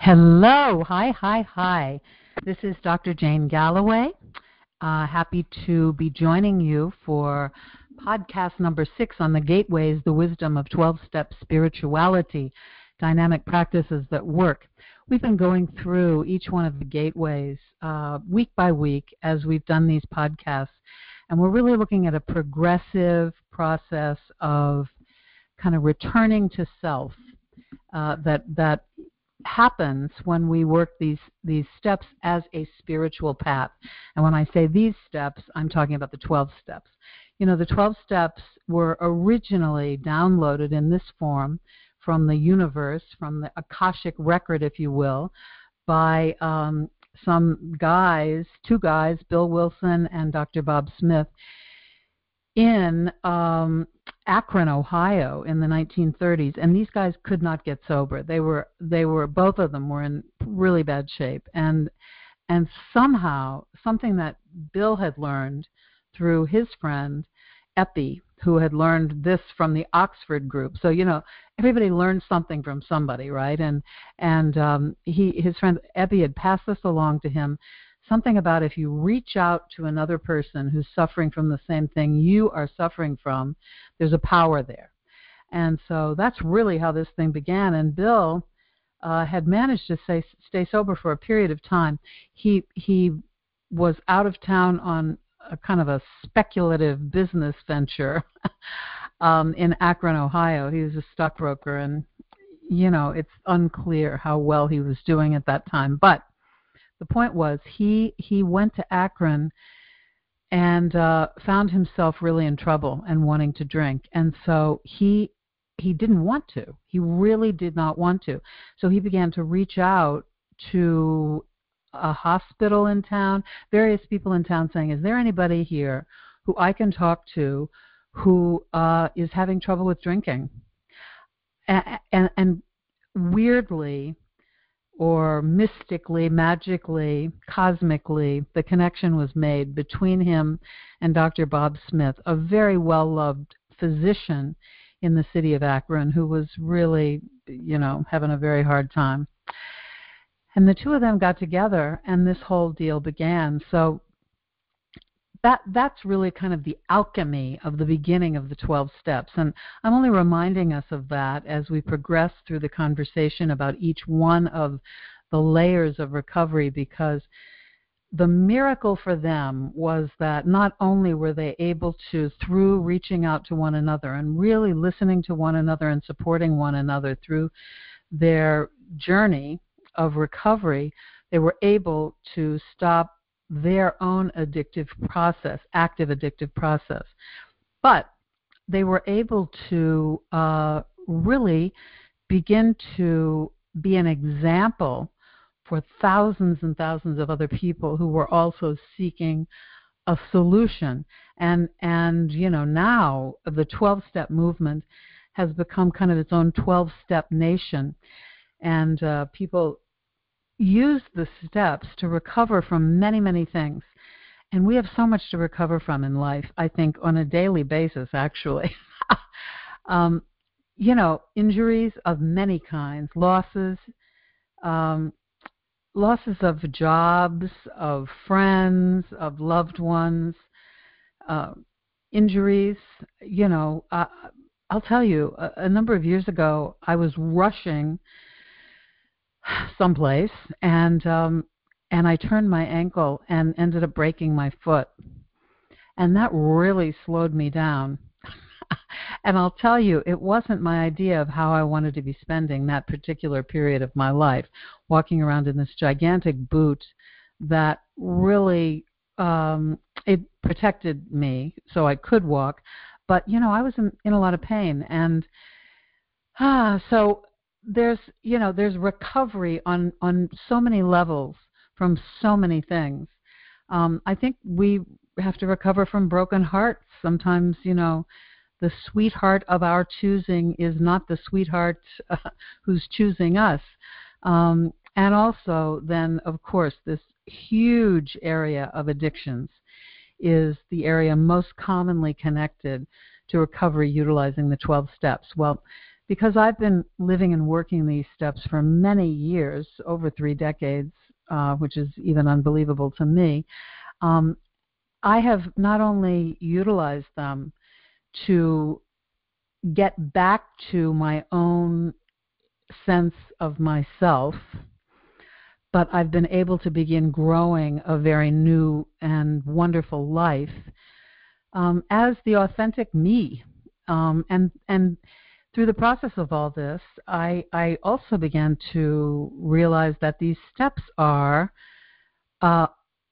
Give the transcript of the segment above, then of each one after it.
Hello. Hi. This is Dr. Jane Galloway. Happy to be joining you for podcast number 6 on the Gateways, the Wisdom of 12-Step Spirituality, Dynamic Practices that Work. We've been going through each one of the gateways week by week as we've done these podcasts, and we're really looking at a progressive process of kind of returning to self that happens when we work these steps as a spiritual path. And when I say these steps, I'm talking about the 12 steps. You know, the 12 steps were originally downloaded in this form from the universe, from the Akashic record, if you will, by some guys, two guys, Bill Wilson and Dr. Bob Smith, in Akron, Ohio, in the 1930s, and these guys could not get sober. They were both of them were in really bad shape, and somehow something that Bill had learned through his friend Epi, who had learned this from the Oxford group. So everybody learns something from somebody, right? And his friend Epi had passed this along to him. Something about if you reach out to another person who's suffering from the same thing you are suffering from, there's a power there. And so that's really how this thing began. And Bill had managed to stay sober for a period of time. He was out of town on a kind of a speculative business venture in Akron, Ohio. He was a stockbroker, and, it's unclear how well he was doing at that time. But the point was, he went to Akron and found himself really in trouble and wanting to drink. And so he didn't want to. He really did not want to. So he began to reach out to a hospital in town, various people in town, saying, is there anybody here who I can talk to who is having trouble with drinking? And weirdly, or mystically, magically, cosmically, the connection was made between him and Dr. Bob Smith, a very well-loved physician in the city of Akron who was really, having a very hard time. And the two of them got together, and this whole deal began. So that's really kind of the alchemy of the beginning of the 12 steps. And I'm only reminding us of that as we progress through the conversation about each one of the layers of recovery, because the miracle for them was that not only were they able to, through reaching out to one another and really listening to one another and supporting one another through their journey of recovery, they were able to stop their own addictive process, active addictive process. But they were able to really begin to be an example for thousands and thousands of other people who were also seeking a solution. And now the 12-step movement has become kind of its own 12-step nation. And people use the steps to recover from many, many things. And we have so much to recover from in life, I think, on a daily basis, actually. Injuries of many kinds, losses of jobs, of friends, of loved ones, injuries. I'll tell you, a number of years ago, I was rushing someplace, and I turned my ankle and ended up breaking my foot. And that really slowed me down. And I'll tell you, it wasn't my idea of how I wanted to be spending that particular period of my life, walking around in this gigantic boot that really, it protected me so I could walk. But, I was in a lot of pain. And so there's recovery on so many levels from so many things. I think we have to recover from broken hearts. Sometimes, the sweetheart of our choosing is not the sweetheart who's choosing us. And also then, of course, this huge area of addictions is the area most commonly connected to recovery utilizing the 12 steps. Well, because I've been living and working these steps for many years, over 3 decades, which is even unbelievable to me, I have not only utilized them to get back to my own sense of myself, but I've been able to begin growing a very new and wonderful life as the authentic me. And through the process of all this, I also began to realize that these steps are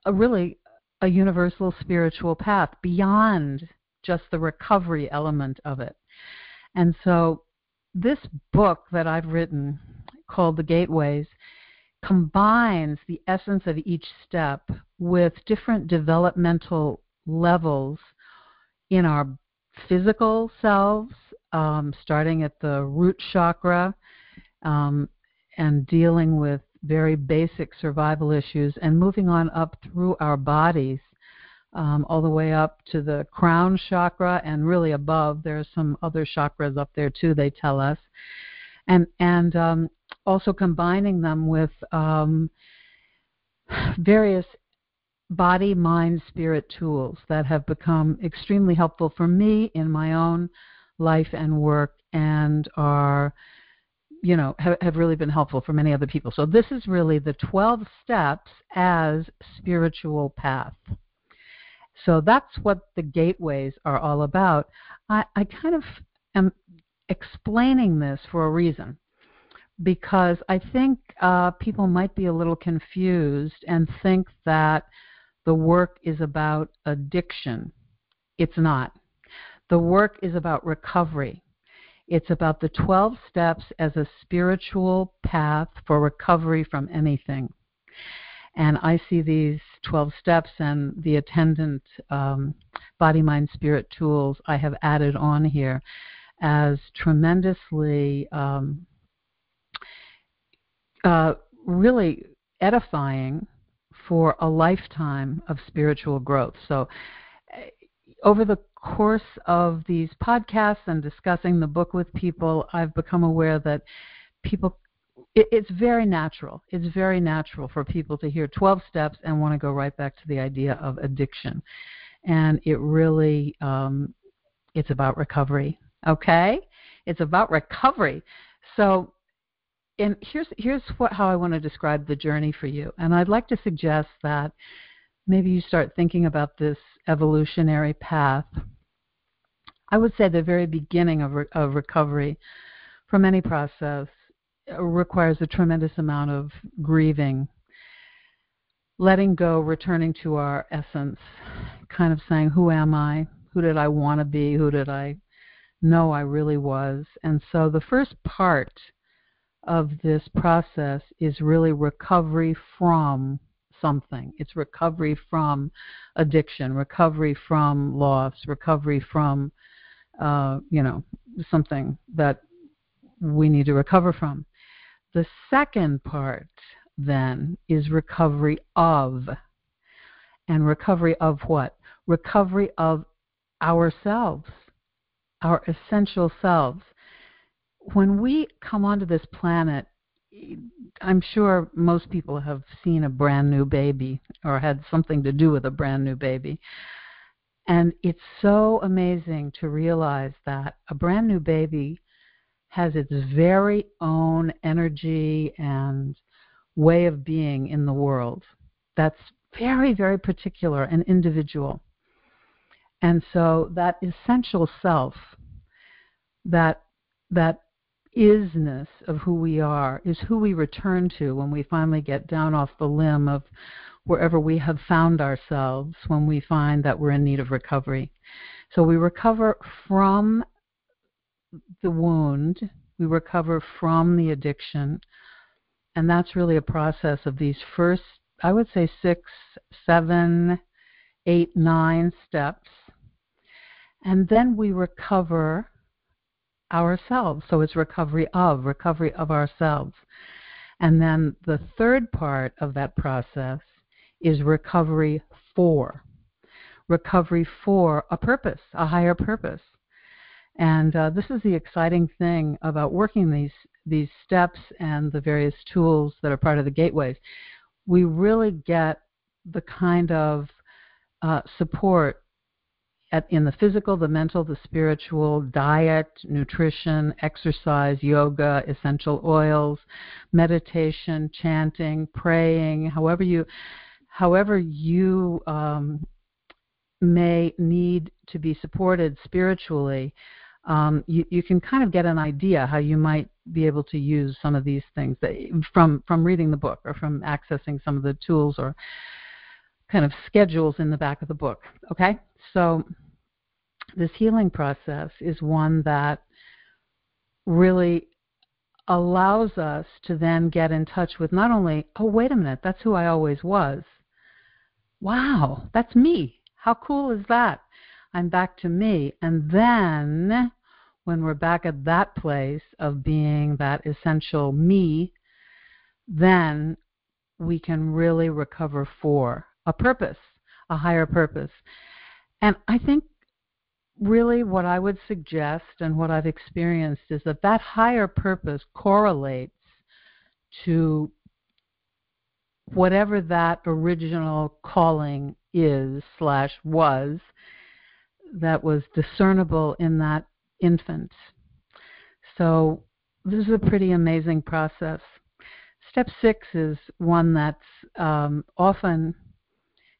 really a universal spiritual path beyond just the recovery element of it. And so this book that I've written, called The Gateways, combines the essence of each step with different developmental levels in our physical selves, starting at the root chakra and dealing with very basic survival issues, and moving on up through our bodies, all the way up to the crown chakra, and really above. There are some other chakras up there too, they tell us. And also combining them with various body, mind, spirit tools that have become extremely helpful for me in my own life and work, and are, have really been helpful for many other people. So this is really the 12 steps as spiritual path. So that's what the gateways are all about. I kind of am explaining this for a reason, because I think people might be a little confused and think that the work is about addiction. It's not. The work is about recovery. It's about the 12 steps as a spiritual path for recovery from anything. And I see these 12 steps and the attendant body, mind, spirit tools I have added on here as tremendously really edifying for a lifetime of spiritual growth. So over the course of these podcasts and discussing the book with people, I've become aware that it's very natural. It's very natural for people to hear 12 steps and want to go right back to the idea of addiction. And it really, it's about recovery, okay? It's about recovery. So, and here's how I want to describe the journey for you. And I'd like to suggest that maybe you start thinking about this evolutionary path. I would say the very beginning of recovery from any process requires a tremendous amount of grieving, letting go, returning to our essence, kind of saying, who am I? Who did I want to be? Who did I know I really was? And so the first part of this process is really recovery from something. It's recovery from addiction, recovery from loss, recovery from, something that we need to recover from. The second part, then, is recovery of. And recovery of what? Recovery of ourselves, our essential selves. When we come onto this planet, I'm sure most people have seen a brand new baby or had something to do with a brand new baby. And it's so amazing to realize that a brand new baby has its very own energy and way of being in the world that's very, very particular and individual. And so that essential self, that isness of who we are, is who we return to when we finally get down off the limb of wherever we have found ourselves, when we find that we're in need of recovery. So we recover from the wound, we recover from the addiction, and that's really a process of these first, I would say, 6, 7, 8, 9 steps. And then we recover ourselves. So it's recovery of ourselves. And then the third part of that process is recovery for a purpose, a higher purpose. And this is the exciting thing about working these steps and the various tools that are part of the gateways. We really get the kind of support in the physical, the mental, the spiritual, diet, nutrition, exercise, yoga, essential oils, meditation, chanting, praying, however you may need to be supported spiritually. You can kind of get an idea how you might be able to use some of these things from reading the book or from accessing some of the tools or kind of schedules in the back of the book. Okay? So this healing process is one that really allows us to then get in touch with not only, oh, wait a minute, that's who I always was. Wow, that's me. How cool is that? I'm back to me. And then when we're back at that place of being that essential me, then we can really recover for a purpose, a higher purpose. And I think really what I would suggest and what I've experienced is that higher purpose correlates to whatever that original calling is/was that was discernible in that infant. So this is a pretty amazing process. Step 6 is one that's often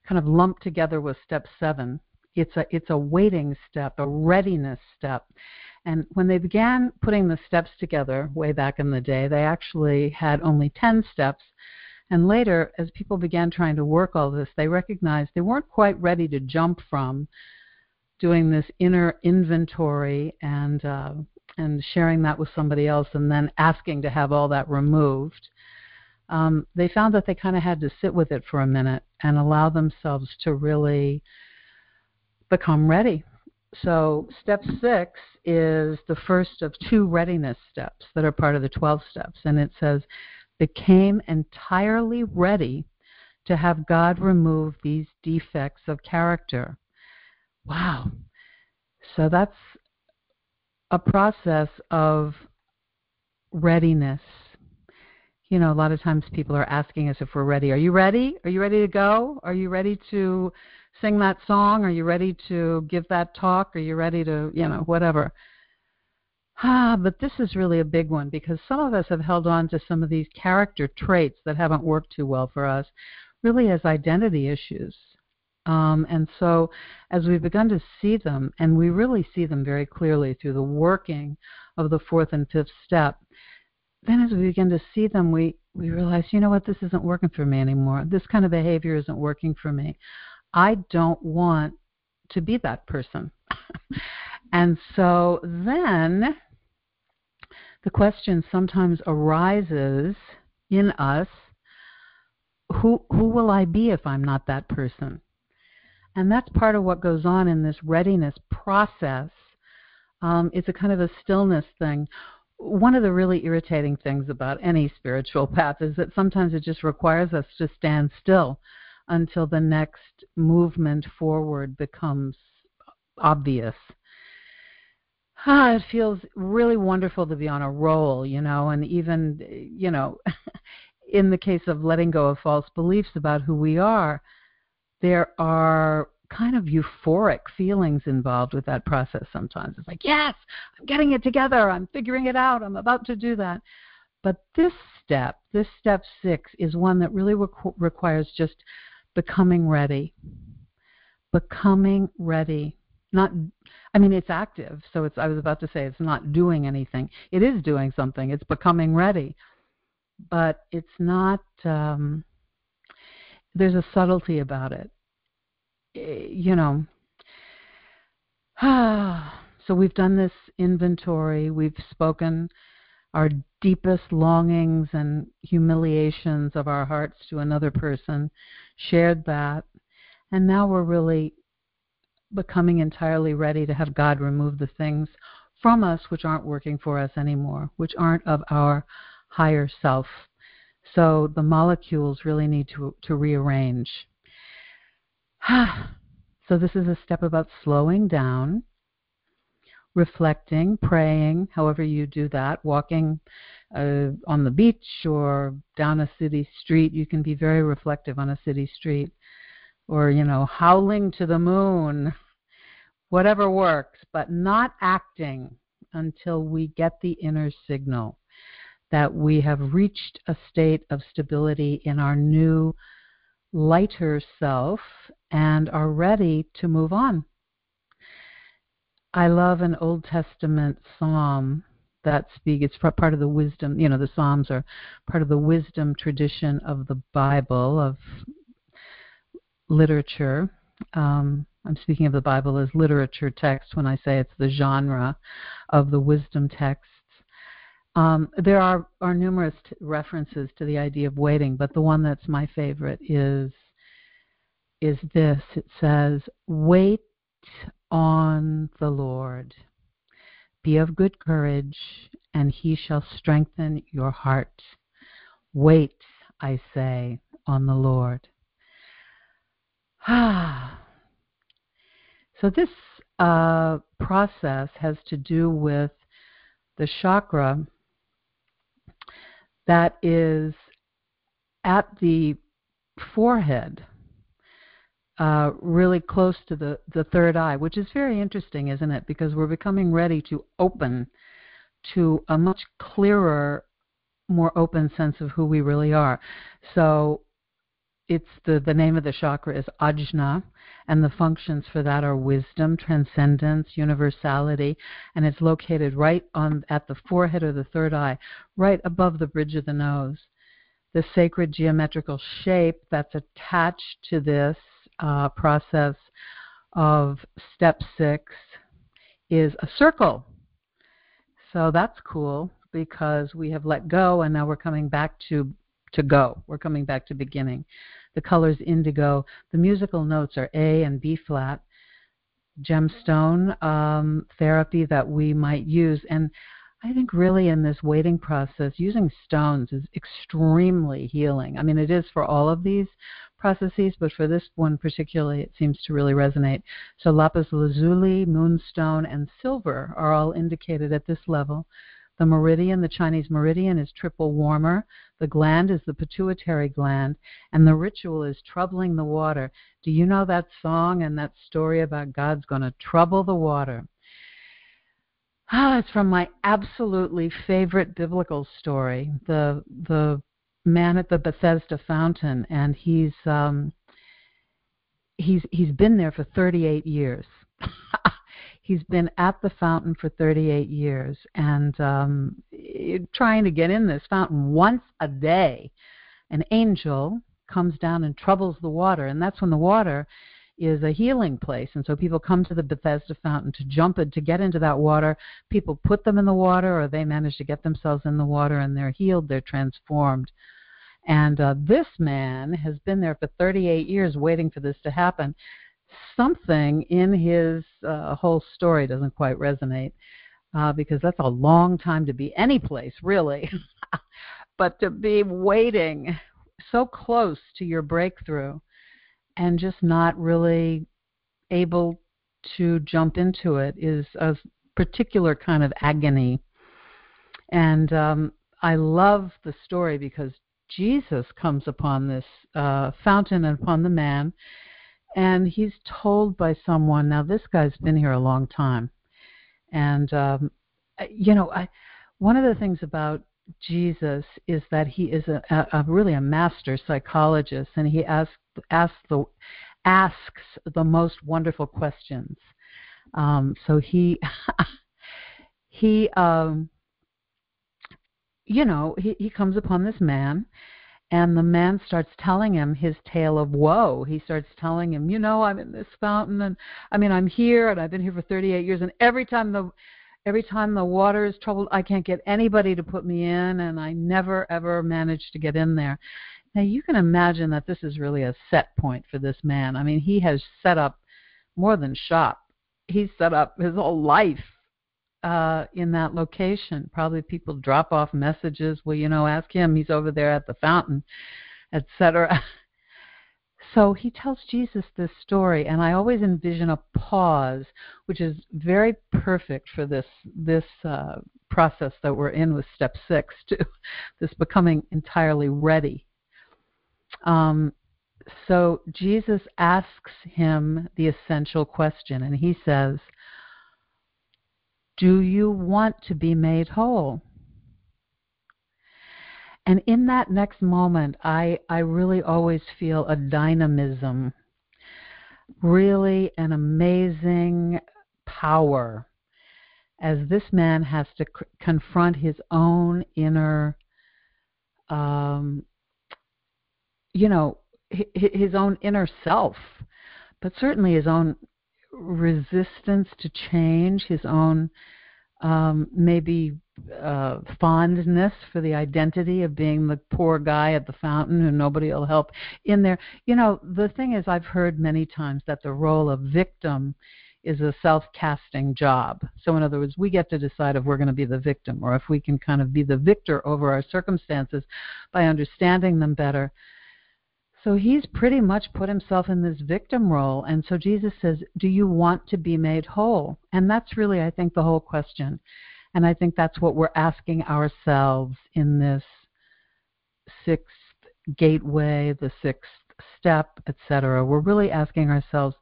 kind of lumped together with step 7. It's a waiting step, a readiness step. And when they began putting the steps together way back in the day, they actually had only 10 steps. And later, as people began trying to work all this, they recognized they weren't quite ready to jump from doing this inner inventory and sharing that with somebody else and then asking to have all that removed. They found that they kind of had to sit with it for a minute and allow themselves to really become ready. So step 6 is the first of 2 readiness steps that are part of the 12 steps. And it says, became entirely ready to have God remove these defects of character. Wow. So that's a process of readiness. You know, a lot of times people are asking us if we're ready. Are you ready? Are you ready to go? Are you ready to sing that song? Are you ready to give that talk? Are you ready to, whatever? But this is really a big one because some of us have held on to some of these character traits that haven't worked too well for us, really as identity issues. And so as we've begun to see them, and we really see them very clearly through the working of the 4th and 5th step, then as we begin to see them, we realize, you know what, this isn't working for me anymore. This kind of behavior isn't working for me. I don't want to be that person. And so then the question sometimes arises in us, who will I be if I'm not that person? And that's part of what goes on in this readiness process. It's a kind of a stillness thing. One of the really irritating things about any spiritual path is that sometimes it just requires us to stand still until the next movement forward becomes obvious. It feels really wonderful to be on a roll, and even, in the case of letting go of false beliefs about who we are, there are kind of euphoric feelings involved with that process sometimes. It's like, yes, I'm getting it together. I'm figuring it out. I'm about to do that. But this step 6, is one that really requires just becoming ready. Becoming ready. It's active. So I was about to say it's not doing anything. It is doing something. It's becoming ready. But it's not, there's a subtlety about it. So we've done this inventory. We've spoken our deepest longings and humiliations of our hearts to another person, shared that, and now we're really becoming entirely ready to have God remove the things from us which aren't working for us anymore, which aren't of our higher self. So the molecules really need to rearrange. So this is a step about slowing down, reflecting, praying, however you do that, walking on the beach or down a city street. You can be very reflective on a city street, or, howling to the moon, whatever works, but not acting until we get the inner signal that we have reached a state of stability in our new, lighter self and are ready to move on. I love an Old Testament psalm that it's part of the wisdom. The Psalms are part of the wisdom tradition of the Bible, of literature. I'm speaking of the Bible as literature text when I say it's the genre of the wisdom texts. There are numerous references to the idea of waiting, but the one that's my favorite is this. It says, "Wait on the Lord. Be of good courage, and he shall strengthen your heart. Wait, I say, on the Lord." So this process has to do with the chakra that is at the forehead, really close to the third eye, which is very interesting, isn't it? Because we're becoming ready to open to a much clearer, more open sense of who we really are. So it's the name of the chakra is Ajna, and the functions for that are wisdom, transcendence, universality, and it's located right at the forehead or the third eye, right above the bridge of the nose. The sacred geometrical shape that's attached to this process of step 6 is a circle. So that's cool because we have let go and now we're coming back to go. We're coming back to beginning. The color's indigo. The musical notes are A and B flat. Gemstone therapy that we might use. And I think really in this waiting process, using stones is extremely healing. I mean, it is for all of these processes, but for this one particularly, it seems to really resonate. So lapis lazuli, moonstone, and silver are all indicated at this level. The meridian, the Chinese meridian, is triple warmer. The gland is the pituitary gland, and the ritual is troubling the water. Do you know that song and that story about God's going to trouble the water? It's from my absolutely favorite biblical story, the man at the Bethesda fountain, and he's been there for 38 years. He's been at the fountain for 38 years and trying to get in this fountain once a day. An angel comes down and troubles the water, and that's when the water is a healing place. And so people come to the Bethesda fountain to get into that water. People put them in the water, or they manage to get themselves in the water, and they're healed, they're transformed. And this man has been there for 38 years waiting for this to happen. Something in his whole story doesn't quite resonate because that's a long time to be any place, really. But to be waiting so close to your breakthrough and just not really able to jump into it is a particular kind of agony. And I love the story because Jesus comes upon this fountain and upon the man, and he's told by someone, now this guy's been here a long time. And, one of the things about Jesus is that he is really a master psychologist, and he asks the most wonderful questions. So he comes upon this man, and the man starts telling him his tale of woe. He starts telling him, I'm in this fountain, and I'm here, and I've been here for 38 years, and every time the water is troubled, I can't get anybody to put me in, and I never, ever manage to get in there. Now, you can imagine that this is really a set point for this man. He has set up more than shop. He's set up his whole life in that location. Probably people drop off messages. Well, ask him. He's over there at the fountain, etc. So he tells Jesus this story, and I always envision a pause, which is very perfect for this process that we're in with step 6, to this becoming entirely ready. So Jesus asks him the essential question, and he says, "Do you want to be made whole?" And in that next moment, I really always feel a dynamism, really an amazing power, as this man has to confront his own inner, his own inner self, but certainly his own resistance to change, his own maybe fondness for the identity of being the poor guy at the fountain who nobody will help in there. The thing is, I've heard many times that the role of victim is a self-casting job. So in other words, we get to decide if we're going to be the victim or if we can kind of be the victor over our circumstances by understanding them better. So he's pretty much put himself in this victim role. And so Jesus says, do you want to be made whole? And that's really, I think, the whole question. And I think that's what we're asking ourselves in this 6th gateway, the 6th step, etc. We're really asking ourselves,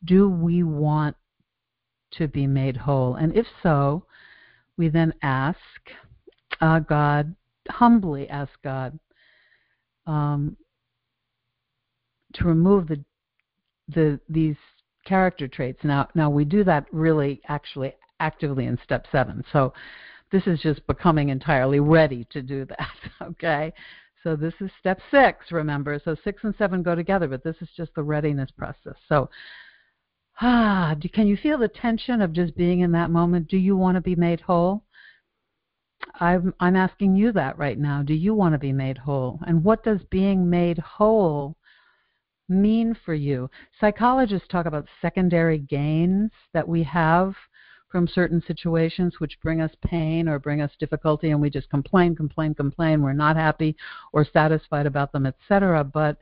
do we want to be made whole? And if so, we then ask God, humbly ask God, to remove these character traits. Now we do that really actually actively in step 7. So this is just becoming entirely ready to do that. Okay, so this is step 6. Remember, so 6 and 7 go together, but this is just the readiness process. So can you feel the tension of just being in that moment? Do you want to be made whole? I'm asking you that right now. Do you want to be made whole? And what does being made whole mean for you? Psychologists talk about secondary gains that we have from certain situations which bring us pain or bring us difficulty, and we just complain. We're not happy or satisfied about them, etc. But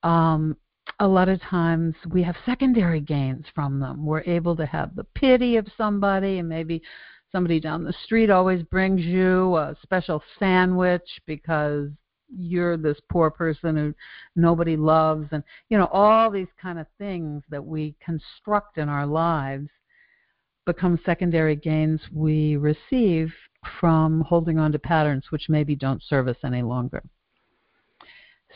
a lot of times we have secondary gains from them. We're able to have the pity of somebody, and maybe somebody down the street always brings you a special sandwich because you're this poor person who nobody loves, and all these kind of things that we construct in our lives become secondary gains we receive from holding on to patterns which maybe don't serve us any longer.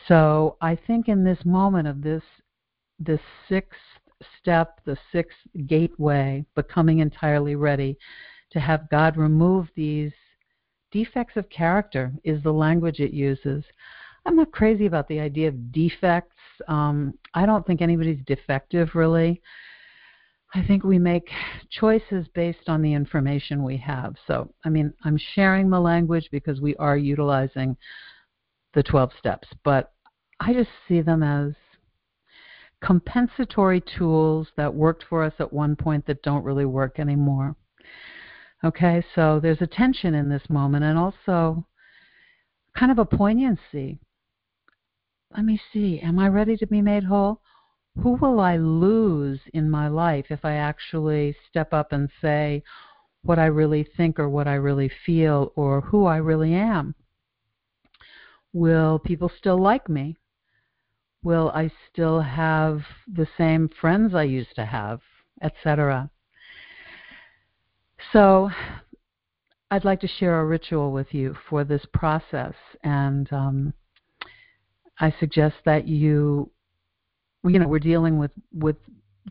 So I think in this moment of this 6th step, the 6th gateway, becoming entirely ready, to have God remove these defects of character is the language it uses. I'm not crazy about the idea of defects. I don't think anybody's defective, really. I think we make choices based on the information we have. So, I'm sharing the language because we are utilizing the 12 steps, but I just see them as compensatory tools that worked for us at one point that don't really work anymore. Okay, so there's a tension in this moment, and also kind of a poignancy. Let me see, am I ready to be made whole? Who will I lose in my life if I actually step up and say what I really think or what I really feel or who I really am? Will people still like me? Will I still have the same friends I used to have, etc.? So I'd like to share a ritual with you for this process, and I suggest that we're dealing with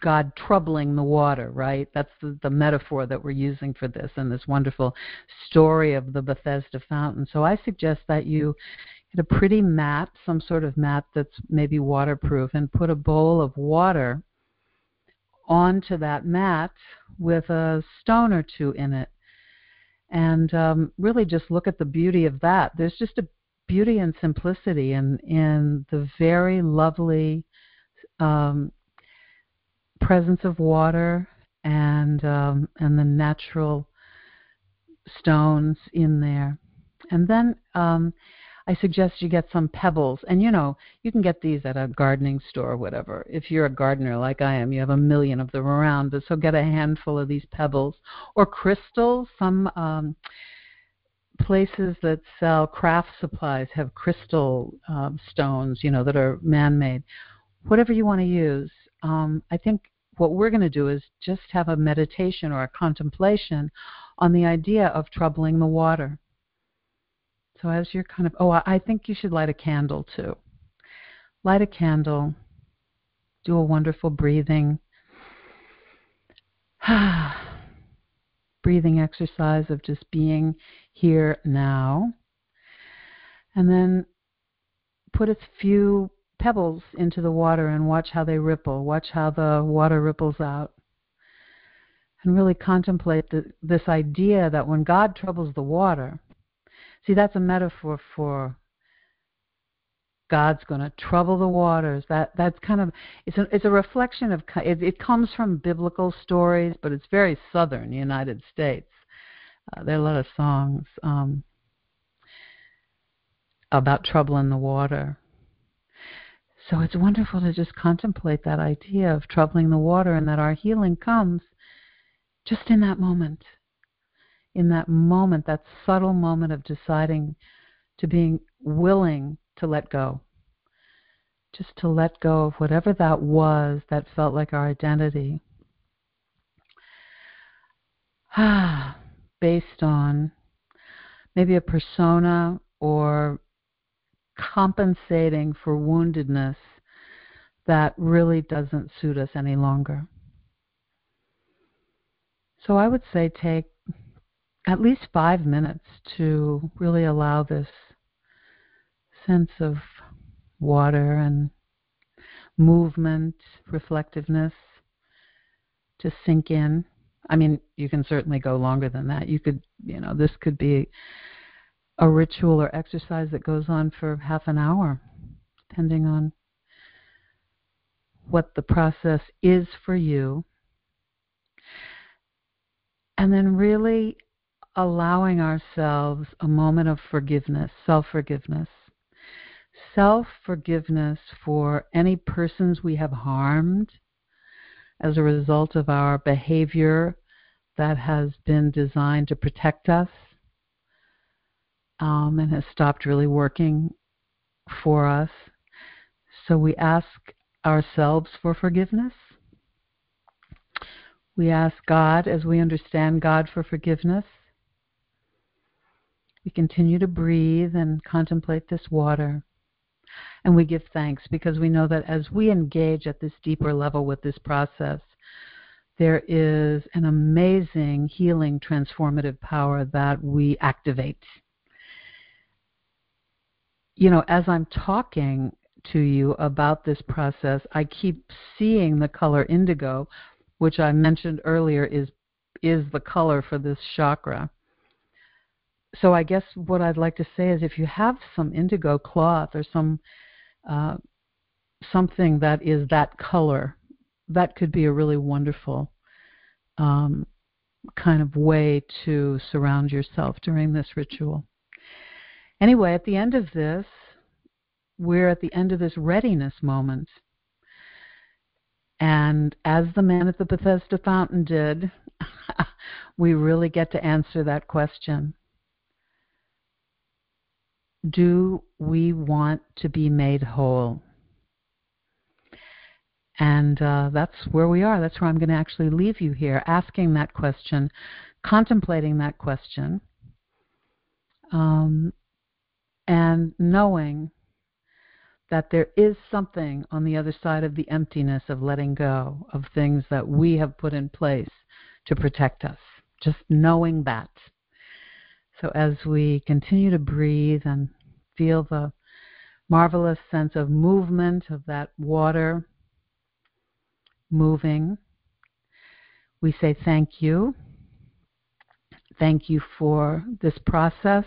God troubling the water, right? That's the metaphor that we're using for this in this wonderful story of the Bethesda fountain. So I suggest that you get a pretty mat, some sort of mat that's maybe waterproof, and put a bowl of water onto that mat with a stone or two in it. And really just look at the beauty of that. There's just a beauty and simplicity in the very lovely presence of water and the natural stones in there. And then I suggest you get some pebbles. And, you can get these at a gardening store or whatever. If you're a gardener like I am, you have a million of them around. But so get a handful of these pebbles. Or crystals. Some places that sell craft supplies have crystal stones, that are man-made. Whatever you want to use. I think what we're going to do is just have a meditation or a contemplation on the idea of troubling the water. So as you're I think you should light a candle too. Light a candle, do a wonderful breathing exercise of just being here now. And then put a few pebbles into the water and watch how they ripple. Watch how the water ripples out. And really contemplate this idea that when God troubles the water, see, that's a metaphor for God's going to trouble the waters. That's kind of it's a reflection of it comes from biblical stories, but it's very southern United States. There are a lot of songs about trouble in the water. So it's wonderful to just contemplate that idea of troubling the water, and that our healing comes just in that moment. In that moment, that subtle moment of deciding to being willing to let go. Just to let go of whatever that was that felt like our identity. Based on maybe a persona or compensating for woundedness that really doesn't suit us any longer. So I would say take at least 5 minutes to really allow this sense of water and movement, reflectiveness to sink in. I mean, you can certainly go longer than that. You could, this could be a ritual or exercise that goes on for half an hour, depending on what the process is for you. And then really allowing ourselves a moment of forgiveness, self-forgiveness. Self-forgiveness for any persons we have harmed as a result of our behavior that has been designed to protect us and has stopped really working for us. So we ask ourselves for forgiveness. We ask God, as we understand God, for forgiveness. We continue to breathe and contemplate this water. And we give thanks because we know that as we engage at this deeper level with this process, there is an amazing healing, transformative power that we activate. As I'm talking to you about this process, I keep seeing the color indigo, which I mentioned earlier is the color for this chakra. So I guess what I'd like to say is if you have some indigo cloth or something that is that color, that could be a really wonderful kind of way to surround yourself during this ritual. Anyway, at the end of this, we're at the end of this readiness moment. And as the man at the Bethesda fountain did, we really get to answer that question. Do we want to be made whole? And that's where we are. That's where I'm going to actually leave you here, asking that question, contemplating that question, and knowing that there is something on the other side of the emptiness of letting go of things that we have put in place to protect us. Just knowing that. So as we continue to breathe and feel the marvelous sense of movement of that water moving, we say thank you. Thank you for this process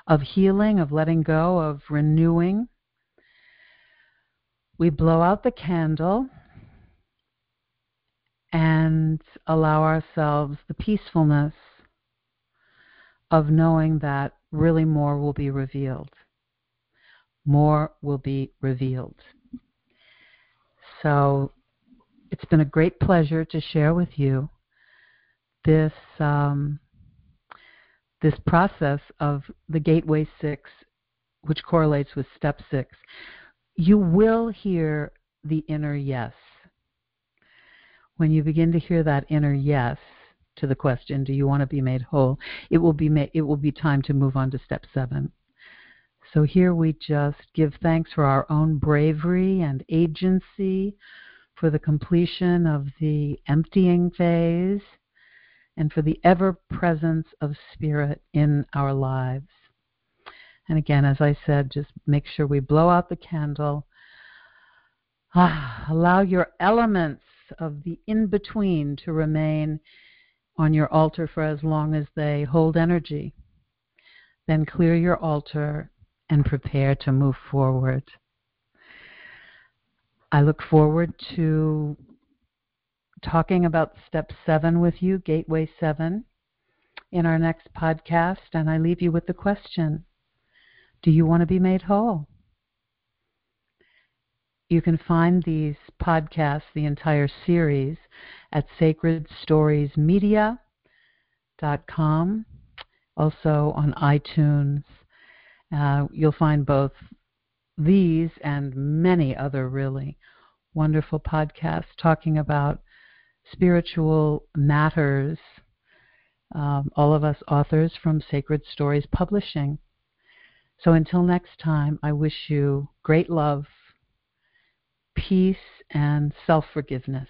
of healing, of letting go, of renewing. We blow out the candle and allow ourselves the peacefulness of knowing that really more will be revealed. more will be revealed. So it's been a great pleasure to share with you this this process of the Gateway 6, which correlates with Step 6. You will hear the inner yes. When you begin to hear that inner yes to the question, do you want to be made whole? It will be time to move on to Step 7. So here we just give thanks for our own bravery and agency, for the completion of the emptying phase, and for the ever-presence of Spirit in our lives. And again, as I said, just make sure we blow out the candle. Allow your elements of the in-between to remain on your altar for as long as they hold energy. Then clear your altar and prepare to move forward. I look forward to talking about Step 7 with you, Gateway 7, in our next podcast, and I leave you with the question, do you want to be made whole? You can find these podcasts, the entire series, at sacredstoriesmedia.com, also on iTunes. You'll find both these and many other really wonderful podcasts talking about spiritual matters, all of us authors from Sacred Stories Publishing. So until next time, I wish you great love, peace, and self-forgiveness.